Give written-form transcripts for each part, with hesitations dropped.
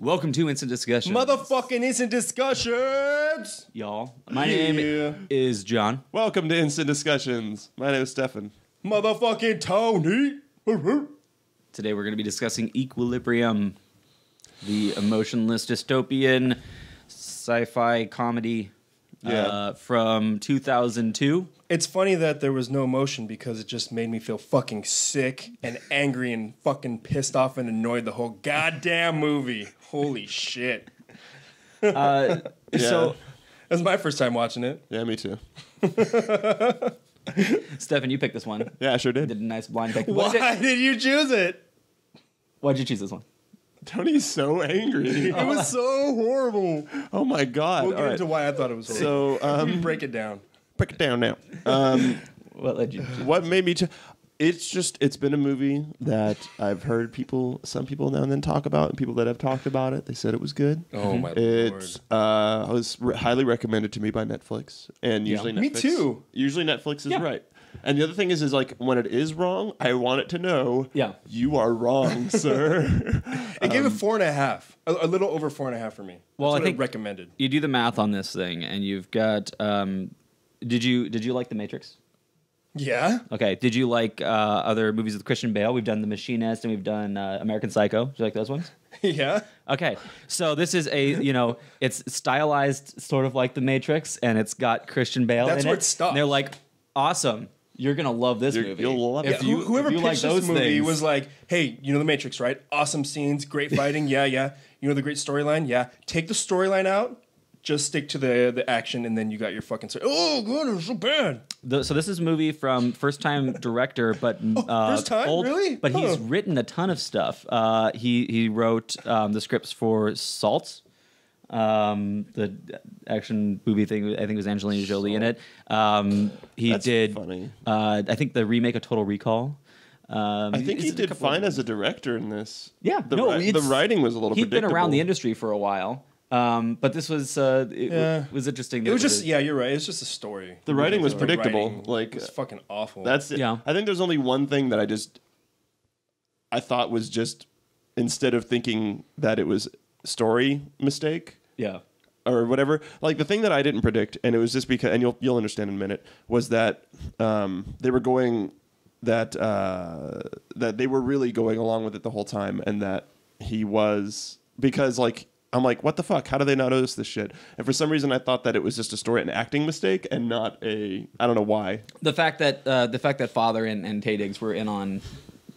Welcome to Instant Discussions. Motherfucking Instant Discussions! Y'all. My name is John. Welcome to Instant Discussions. My name is Steffan. Motherfucking Tony! Today we're going to be discussing Equilibrium, the emotionless dystopian sci-fi comedy from 2002. It's funny that there was no emotion because it just made me feel fucking sick and angry and fucking pissed off and annoyed the whole goddamn movie. Holy shit. So, That was my first time watching it. Yeah, me too. Steffan, you picked this one. Yeah, I sure did. Did a nice blind pick. Why did you choose it? Why'd you choose this one? Tony's so angry. It was so horrible. Oh my god. We'll get into why I thought it was horrible. So, break it down. break it down now. What led you? What made me... It's been a movie that I've heard some people now and then talk about, and people that have talked about it, they said it was good. Oh my lord. It was highly recommended to me by Netflix, and usually Netflix... Me too. Usually Netflix is right. And the other thing is like, when it is wrong, I want it to know, you are wrong, sir. It gave it 4.5. A little over 4.5 for me. Well, That's I think it recommended. You do the math on this thing, and you've got... Did you like The Matrix? Yeah. Okay. Did you like other movies with Christian Bale? We've done The Machinist and we've done American Psycho. Did you like those ones? Yeah. Okay. So this is it's stylized sort of like The Matrix, and it's got Christian Bale That's in where it. it stops. And they're like, awesome. You're going to love this movie. You'll love it. Whoever pitched like this those movie things, was like, hey, you know The Matrix, right? Awesome scenes, great fighting, yeah. You know the great storyline? Yeah. Take the storyline out, just stick to the action, and then you got your fucking story. Oh, God, it was so bad. So this is a movie from first-time director, but first time? Really? But he's written a ton of stuff. He wrote the scripts for Salt, the action movie thing. I think it was Angelina Jolie in it. That's did funny. I think the remake of Total Recall. I think he did fine as a director in this. Yeah, the writing was a little. He'd been predictable. around the industry for a while. But this was was interesting. It was just you're right. It's just a story. The writing was predictable. It was fucking awful. That's it. Yeah. I think there's only one thing that I thought was just, instead of thinking that it was story mistake. Yeah. Or whatever. Like, the thing that I didn't predict, and it was just because, and you'll understand in a minute, was that they were going that they were really going along with it the whole time, and that he was, because like, I'm like, what the fuck? How do they not notice this shit? And for some reason, I thought that it was just a story, an acting mistake, and not I don't know why. The fact that Father and Tay Diggs were in on.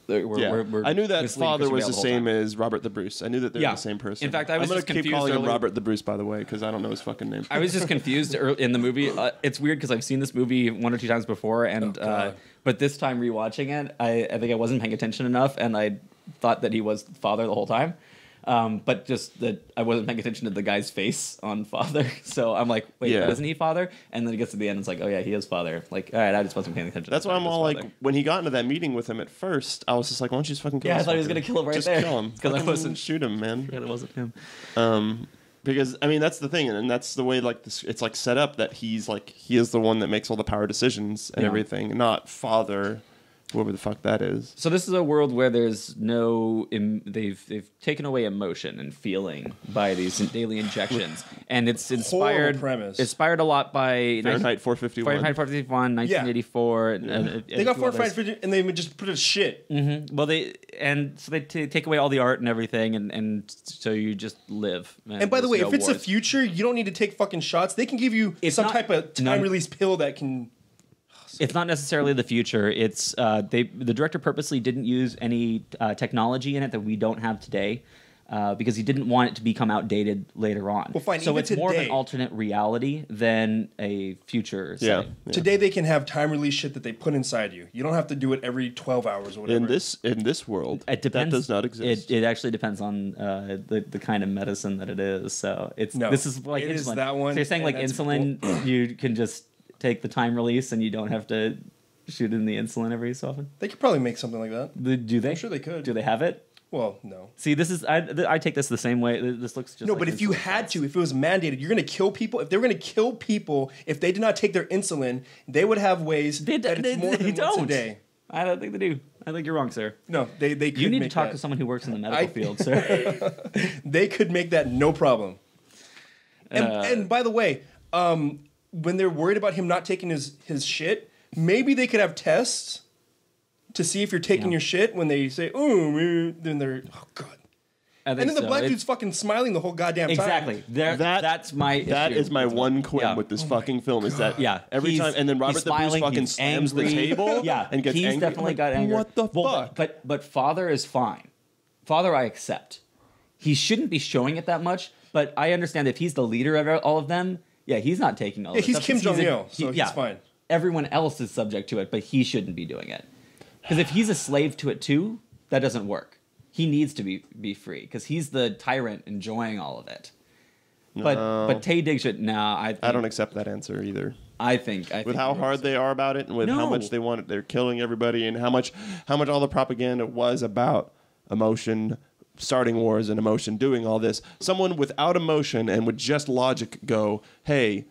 We're I knew that Father was the same time. as Robert the Bruce. I knew that they were the same person. In fact, I was I'm just gonna keep confused calling him early. Robert the Bruce, by the way, because I don't know his fucking name. I was just confused in the movie. It's weird because I've seen this movie 1 or 2 times before, and but this time rewatching it, I think I wasn't paying attention enough, and I thought that he was Father the whole time. But just that I wasn't paying attention to the guy's face on Father. So I'm like, wait, isn't he Father? And then it gets to the end, it's like, oh yeah, he is Father. Like, all right, I just wasn't paying attention. That's why I'm all like, when he got into that meeting with him at first, I was just like, why don't you just fucking kill him? Yeah, I thought he was going to kill him right just there. Just kill him. Because I wasn't... Shoot him, man. It wasn't him. Because, I mean, that's the thing, and that's the way, like, it's, like, set up that he is the one that makes all the power decisions and everything, not Father... whoever the fuck that is. So this is a world where there's no... They've taken away emotion and feeling by these daily injections. And it's inspired... premise. Inspired a lot by... Fahrenheit 451. Fahrenheit 451, 1984. They got Fahrenheit 451 and they just put it as shit. Mm-hmm. Well, they take away all the art and everything, and so you just live. And by the way, if it's the future, you don't need to take fucking shots. They can give you type of time-release pill that can... It's not necessarily the future. It's the director purposely didn't use any technology in it that we don't have today because he didn't want it to become outdated later on. Well, fine. So it's more of an alternate reality than a future setting. Yeah. Today they can have time release shit that they put inside you. You don't have to do it every 12 hours or whatever. In this world, it depends, that does not exist. It actually depends on the kind of medicine that it is. So this is like it insulin. Is that one. So you're saying like insulin, you can just take the time release and you don't have to shoot in the insulin every so often? They could probably make something like that. Do they? I'm sure they could. Do they have it? Well, no. See, this is I take this the same way. This looks just no, but if you had to, if it was mandated, you're going to kill people. If they were going to kill people, if they did not take their insulin, they would have ways that it's more than once a day. I don't think they do. I think you're wrong, sir. No, they could You need to make talk that. to someone who works in the medical field, sir. They could make that no problem. And by the way, when they're worried about him not taking his shit, maybe they could have tests to see if you're taking your shit when they say, oh, then they're, oh, God. And then the black dude's fucking smiling the whole goddamn time. Exactly. That's my issue. That is my one quibble with this fucking film is that every time, and then Robert the Bruce fucking slams the table and gets he's angry. definitely got anger. What the fuck? But Father is fine. Father I accept. He shouldn't be showing it that much, but I understand if he's the leader of all of them, he's not taking all this he's stuff. Kim Jong-il, so he's fine. Everyone else is subject to it, but he shouldn't be doing it. Because if he's a slave to it too, that doesn't work. He needs to be free because he's the tyrant enjoying all of it. But Tay Diggs should. I don't accept that answer either. I think with how hard they are about it, and with how much they want it, they're killing everybody, and how much all the propaganda was about emotion, starting wars, and emotion doing all this. Someone without emotion and with just logic go, hey.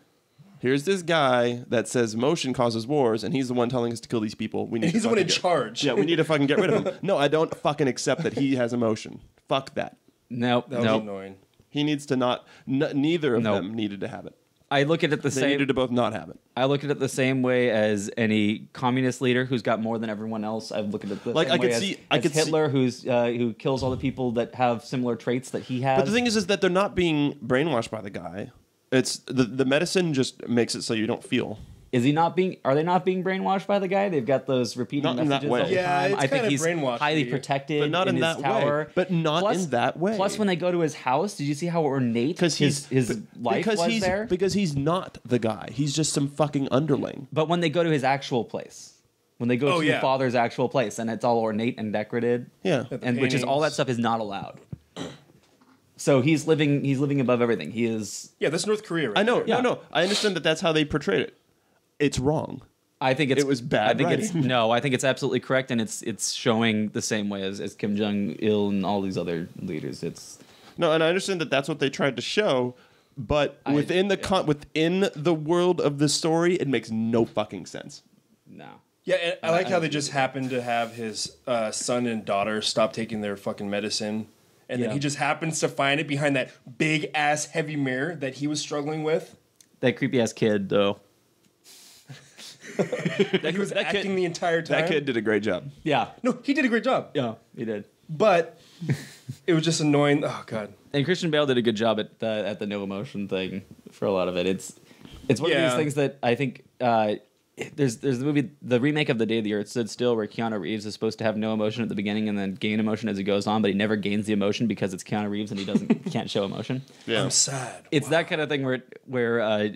Here's this guy that says emotion causes wars, and he's the one telling us to kill these people. He's the one in charge. Yeah, we need to fucking get rid of him. No, I don't fucking accept that he has emotion. Fuck that. Nope. That was annoying. He needs to not. Neither of them needed to have it. I look at it They needed to both not have it. I look at it the same way as any communist leader who's got more than everyone else. I look at it the same way as Hitler, who kills all the people that have similar traits that he has. But the thing is that they're not being brainwashed by the guy. It's the medicine just makes it so you don't feel. Is he not being? Are they not being brainwashed by the guy? They've got those repeating messages all the time. It's I think he's brainwashed highly protected, but not in his that tower. way. But not in that way. Plus, when they go to his house, did you see how ornate his life was there? Because he's not the guy. He's just some fucking underling. But when they go to his actual place, when they go to your father's actual place, and it's all ornate and decorated, and which is all that stuff is not allowed. So he's living above everything. He is. Yeah, that's North Korea, right? I know. Yeah. No. I understand that that's how they portrayed it. It's wrong. I think it was bad. I think I think it's absolutely correct, and it's showing the same way as Kim Jong-il and all these other leaders. And I understand that that's what they tried to show, but within the world of the story, it makes no fucking sense. No. Yeah, and I like how they just happened to have his son and daughter stop taking their fucking medicine. And then he just happens to find it behind that big ass heavy mirror that he was struggling with. That creepy ass kid, though. He was acting the entire time. That kid did a great job. Yeah. No, he did a great job. Yeah, he did. But it was just annoying. Oh God. And Christian Bale did a good job at the no emotion thing for a lot of it. It's one of these things that I think there's the movie, the remake of The Day the Earth Stood Still, where Keanu Reeves is supposed to have no emotion at the beginning and then gain emotion as he goes on, but he never gains the emotion because it's Keanu Reeves and he can't show emotion. Yeah. I'm sad. It's that kind of thing where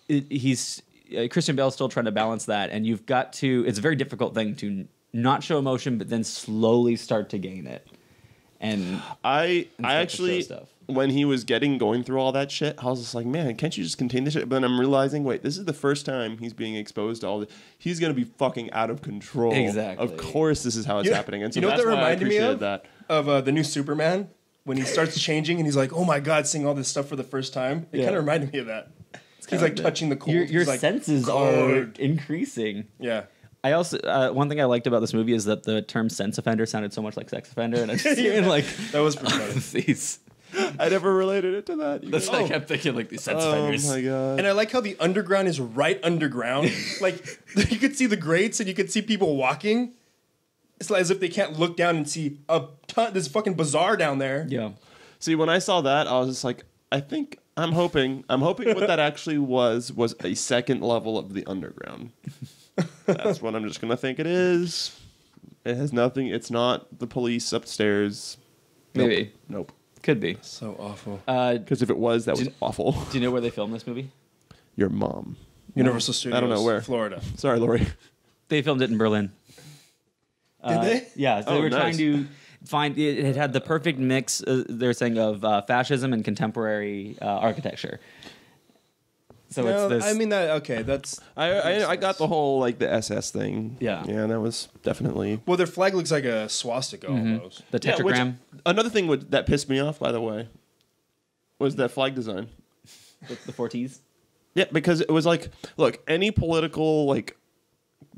he's Christian Bale's still trying to balance that, and you've got to. It's a very difficult thing to not show emotion, but then slowly start to gain it. And I actually, when he was going through all that shit, I was just like, man, can't you just contain this shit? But then I'm realizing, wait, this is the first time he's being exposed to all this. He's going to be fucking out of control. Exactly. Of course this is how it's happening. And so you know what that's that why I reminded me appreciated of? that. Of the new Superman, when he starts changing and he's like, oh my God, seeing all this stuff for the first time. It kind of reminded me of that. He's like touching the cold. Your senses are increasing. Yeah. I also one thing I liked about this movie is that the term "sense offender" sounded so much like "sex offender," and I just like that was pretty funny. These. I never related it to that. That's what I kept thinking, like these sense offenders. Oh my God! And I like how the underground is right underground. Like you could see the grates and you could see people walking. It's like as if they can't look down and see a ton. There's fucking bazaar down there. Yeah. See, when I saw that, I was just like, I'm hoping what that actually was a second level of the underground. That's what I'm just going to think it is. It has nothing. It's not the police upstairs. Maybe. Nope. Could be. So awful. Because if it was, that was awful. Do you know where they filmed this movie? Your mom. Universal Studios. I don't know where. Florida. Sorry, Lori. They filmed it in Berlin. Did they? Yeah. So they were nice. trying to find it had the perfect mix. They're saying of fascism and contemporary architecture. So it's this. I mean that. Okay, that's. I got the whole like the SS thing. Yeah. Yeah, that was definitely. Well, their flag looks like a swastika almost. the Yeah, tetragram. another thing that pissed me off, by the way, was that flag design. The 4Ts. Yeah, because it was like, look, any political like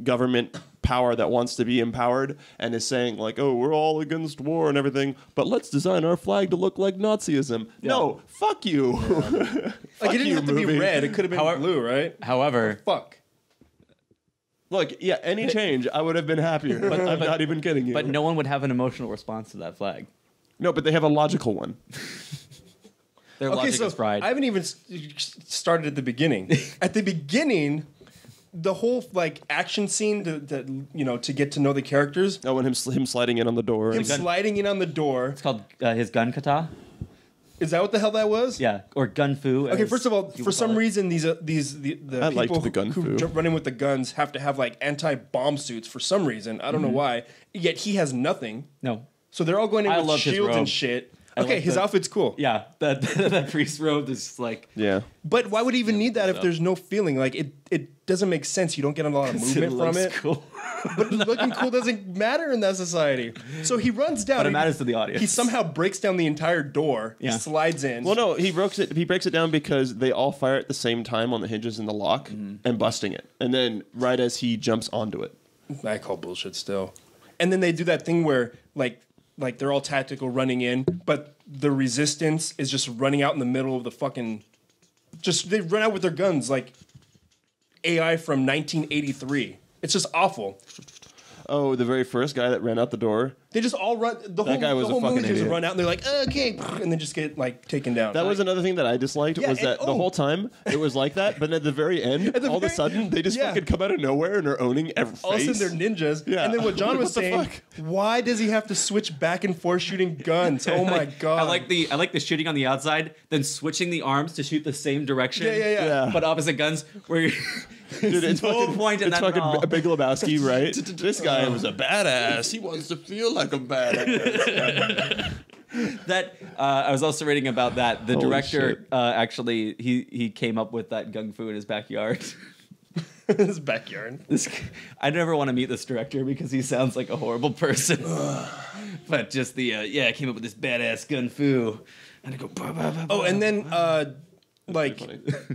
government power that wants to be empowered and is saying like, oh, we're all against war and everything, but let's design our flag to look like Nazism. Yeah. No, fuck you. Yeah. Like, it didn't have to be red. It could have been blue, right? However, fuck. Look, yeah, any change, I would have been happier. But I'm not even kidding you. But no one would have an emotional response to that flag. No, but they have a logical one. Their logic is pride. I haven't even started at the beginning. At the beginning, the whole like action scene to get to know the characters. Oh, and him sliding in on the door. Him sliding in on the door. It's called his gun kata. Is that what the hell that was? Yeah, or gun fu. Okay, first of all, for some reason, the people who run in with the guns have to have like anti-bomb suits for some reason. I don't know why. Yet he has nothing. No. So they're all going in with shields and shit. Okay, his outfit's cool. Yeah, that priest robe is like. Yeah. But why would he even need that if there's no feeling? Like it doesn't make sense. You don't get a lot of movement from it. Cool. But looking cool doesn't matter in that society. So he runs down. But it matters to the audience. He somehow breaks down the entire door. Yeah. Slides in. Well, no, he breaks it down because they all fire at the same time on the hinges in the lock and busting it. And then right as he jumps onto it. I call bullshit still. And then they do that thing where like they're all tactical running in, but the resistance is just running out in the middle of the fucking. They run out with their guns like AI from 1983. It's just awful. Oh, the very first guy that ran out the door. They just all run. The whole movie just run out and they're like, okay, and then just get like taken down. That was another thing that I disliked was that the whole time it was like that, but at the very end, all of a sudden they just fucking come out of nowhere and are owning every face. All of a sudden they're ninjas. Yeah. And then what John was saying, why does he have to switch back and forth shooting guns? Oh my god! I like the shooting on the outside, then switching the arms to shoot the same direction. Yeah. But opposite guns where. Dude, it's no fucking, point in it's that fucking Big Lebowski, right? This guy was a badass. He wants to feel like a badass. That I was also reading about that. The director actually he came up with that gung fu in his backyard. His backyard. I never want to meet this director because he sounds like a horrible person. But just I came up with this badass gun fu, and I go. Bah, bah, bah, oh, and then. Like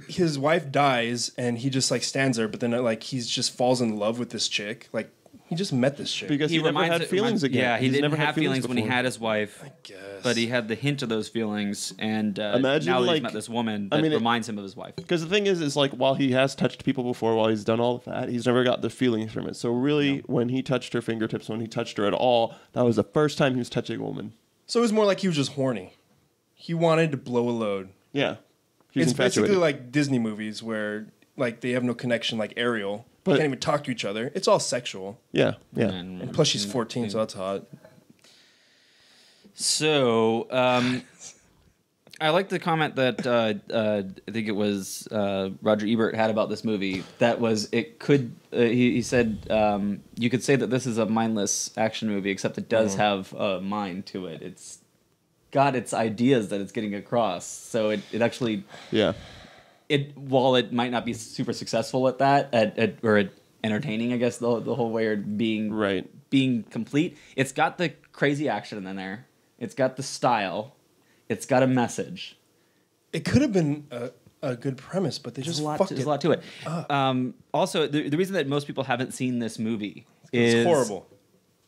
his wife dies and he just like stands there, but then like he's just falls in love with this chick. Like he just met this chick because he never had feelings again. Yeah, he didn't have feelings when he had his wife. I guess, but he had the hint of those feelings, and imagine now like, he's met this woman that reminds him of his wife. Because the thing is like while he has touched people before, while he's done all of that, he's never got the feelings from it. So really, when he touched her fingertips, when he touched her at all, that was the first time he was touching a woman. So it was more like he was just horny. He wanted to blow a load. Yeah. It's basically like Disney movies where like they have no connection, like Ariel. They can't even talk to each other. It's all sexual. Yeah. And plus she's 14, so that's hot. So I like the comment that I think it was Roger Ebert had about this movie. That was it could he said you could say that this is a mindless action movie, except it does have a mind to it. It's got its ideas that it's getting across. So it actually while it might not be super successful at that or at entertaining, I guess the whole way or being complete, it's got the crazy action in there. It's got the style. It's got a message. It could have been a good premise, but they just fucked it. There's a lot to it. Also, the reason that most people haven't seen this movie is it's horrible.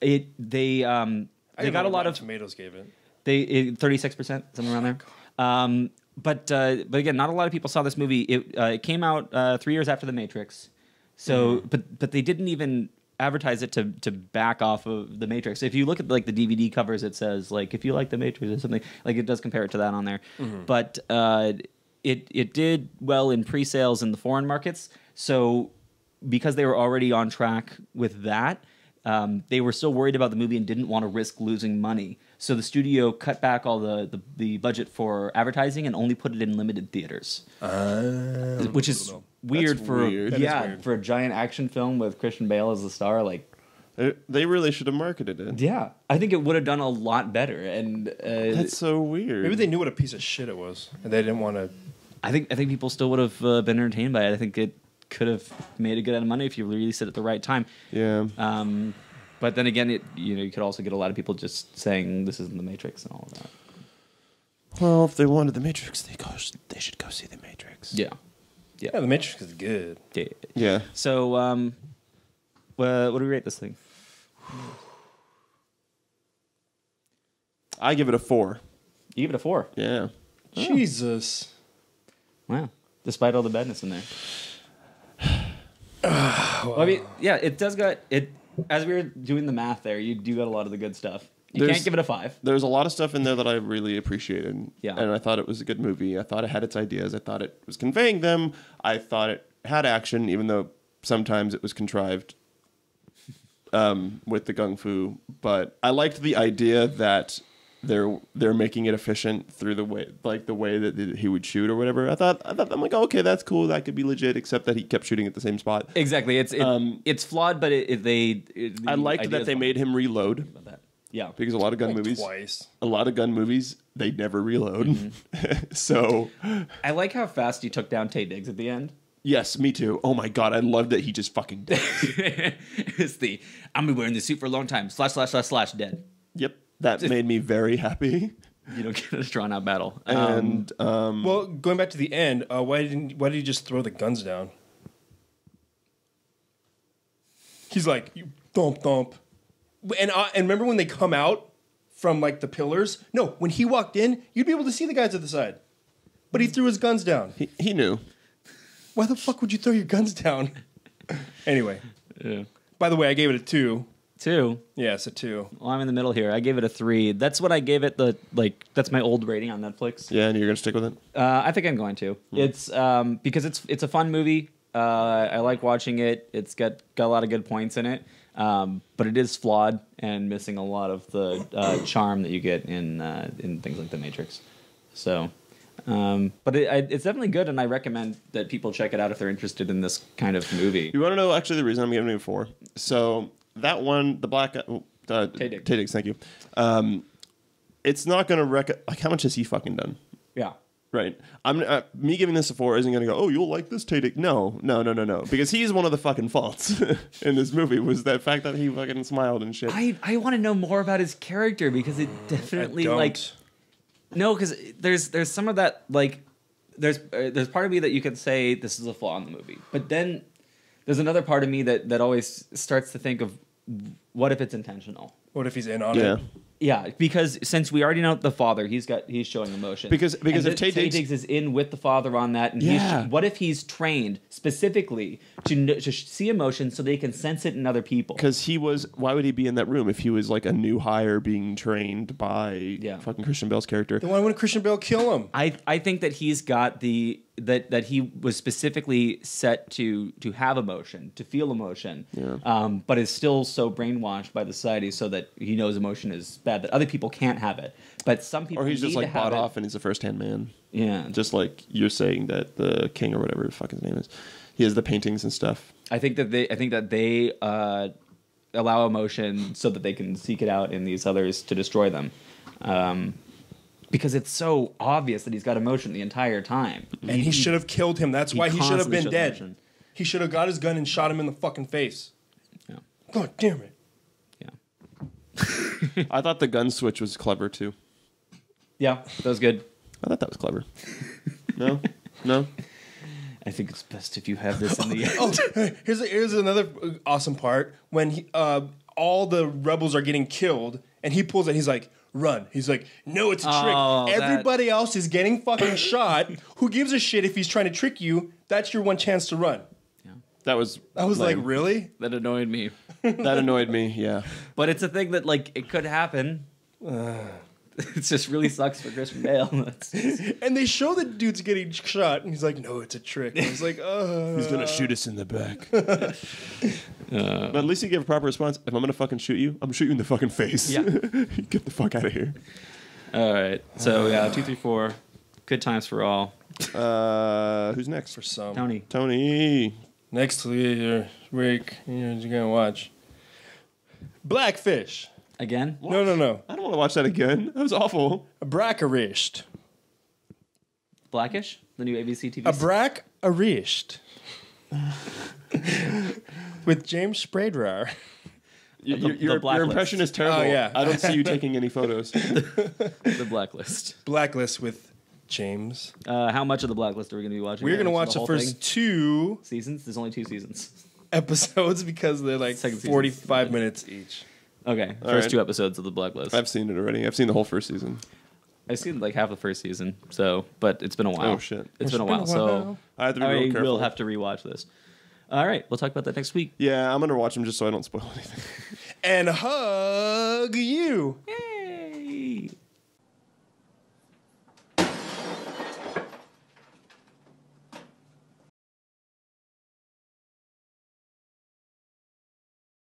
They got a lot of Tomatoes gave it. 36%, something around there. But again, not a lot of people saw this movie. It came out 3 years after The Matrix. So, but they didn't even advertise it to back off of The Matrix. If you look at like the DVD covers, it says like if you like The Matrix or something, like it does compare it to that on there. But it did well in pre-sales in the foreign markets. So because they were already on track with that, they were still worried about the movie and didn't want to risk losing money. So the studio cut back all the budget for advertising and only put it in limited theaters, which is weird for a giant action film with Christian Bale as the star. Like they really should have marketed it. Yeah, I think it would have done a lot better. And that's so weird. Maybe they knew what a piece of shit it was, and they didn't want to. I think people still would have been entertained by it. I think it could have made a good amount of money if you released it at the right time. Yeah. But then again, you could also get a lot of people just saying this isn't The Matrix and all of that. Well, if they wanted The Matrix, they should go see The Matrix. Yeah. The Matrix is good. Yeah. So What do we rate this thing? I give it a 4. You give it a 4. Yeah. Jesus. Wow. Despite all the badness in there. Well, I mean, yeah, it does got it. As we were doing the math there, you do got a lot of the good stuff. You can't give it a 5. There's a lot of stuff in there that I really appreciated. Yeah. And I thought it was a good movie. I thought it had its ideas. I thought it was conveying them. I thought it had action, even though sometimes it was contrived with the gung fu. But I liked the idea that they're making it efficient through the way that he would shoot or whatever. I'm like, oh, okay, that's cool. That could be legit, except that he kept shooting at the same spot. Exactly. It's flawed, but I liked that they made him reload. About that. Yeah. Because a lot of gun movies, Twice. they never reload. Mm-hmm. So I like how fast he took down Tay Diggs at the end. yes, me too. Oh my god, I love that he just fucking dead. It's I'm been wearing this suit for a long time. / dead. Yep, that made me very happy. You don't get a drawn out battle. And Well, going back to the end, why did he just throw the guns down? He's like, you thump thump. And remember when they come out from like the pillars? No, when he walked in, you'd be able to see the guys at the side. But he threw his guns down. he knew. Why the fuck would you throw your guns down? Anyway. Yeah. By the way, I gave it a 2. 2. Yeah, it's a 2. Well, I'm in the middle here. I gave it a 3. That's what I gave it. That's my old rating on Netflix. Yeah, and you're gonna stick with it. I think I'm going to. It's because it's a fun movie. I like watching it. It's got a lot of good points in it. But it is flawed and missing a lot of the charm that you get in things like The Matrix. So, but it's definitely good, and I recommend that people check it out if they're interested in this kind of movie. You want to know actually the reason I'm giving it a 4? So that one, the black Tay Diggs, thank you. It's not gonna like how much has he fucking done? Yeah. Right. I'm me giving this a 4 isn't going to go, oh, you'll like this Tay Diggs. No. Because he's one of the fucking faults in this movie was that fact that he fucking smiled and shit. I want to know more about his character because it definitely because there's some of that there's part of me that you could say this is a flaw in the movie, but then there's another part of me that always starts to think of what if it's intentional? What if he's in on it? Yeah, because since we already know the father, he's showing emotion. Because if Tay Diggs is in with the father on that, and what if he's trained specifically to see emotion so they can sense it in other people? Because why would he be in that room if he was like a new hire being trained by fucking Christian Bale's character? Then why wouldn't Christian Bale kill him? I think that he's got that he was specifically set to have emotion, to feel emotion, but is still so brainwashed by the society so that he knows emotion is bad, that other people can't have it. But some people, or he's just need like to have bought it. off and he's a first-hand man. Yeah, just like you're saying that the king or whatever the fuck his name is, he has the paintings and stuff. I think that they allow emotion so that they can seek it out in these others to destroy them. Because it's so obvious that he's got emotion the entire time. And he should have killed him. That's why he should have been dead. Emotion. He should have got his gun and shot him in the fucking face. Yeah. God damn it. Yeah. I thought the gun switch was clever too. Yeah, that was good. I thought that was clever. No? I think it's best if you have this in the end. Here's another awesome part. When all the rebels are getting killed, and he pulls it, he's like, run. He's like, no, it's a trick. Everybody else is getting fucking shot. Who gives a shit if he's trying to trick you? That's your one chance to run. Yeah. I was like, really? That annoyed me. That annoyed me, yeah. But it's a thing that, it could happen. It just really sucks for Christian Bale. And they show the dude's getting shot, and he's like, no, it's a trick. I was like, he's going to shoot us in the back. But at least he gave a proper response. If I'm going to fucking shoot you, I'm going to shoot you in the fucking face. Yeah. Get the fuck out of here. All right. So, 2, 3, 4. Good times for all. Who's next? For some. Tony. Next week, you're going to watch Blackfish. Again? What? No. I don't want to watch that again. That was awful. Brackerished. Blackish? The new ABC TV Brackerished. With James Spader. Your impression is terrible. Oh, yeah. I don't see you taking any photos. The Blacklist. Blacklist with James. How much of the Blacklist are we going to be watching? We're going to watch the first 2 seasons. There's only 2 seasons. episodes because they're like Second season. 45 minutes each. Okay, All first right. 2 episodes of the Blacklist. I've seen it already. I've seen the whole first season. I've seen like half the first season, but it's been a while. Oh, shit. It's been a while, so I have to be I real careful. will have to rewatch this. All right, we'll talk about that next week. Yeah, I'm gonna watch them just so I don't spoil anything. And hug you.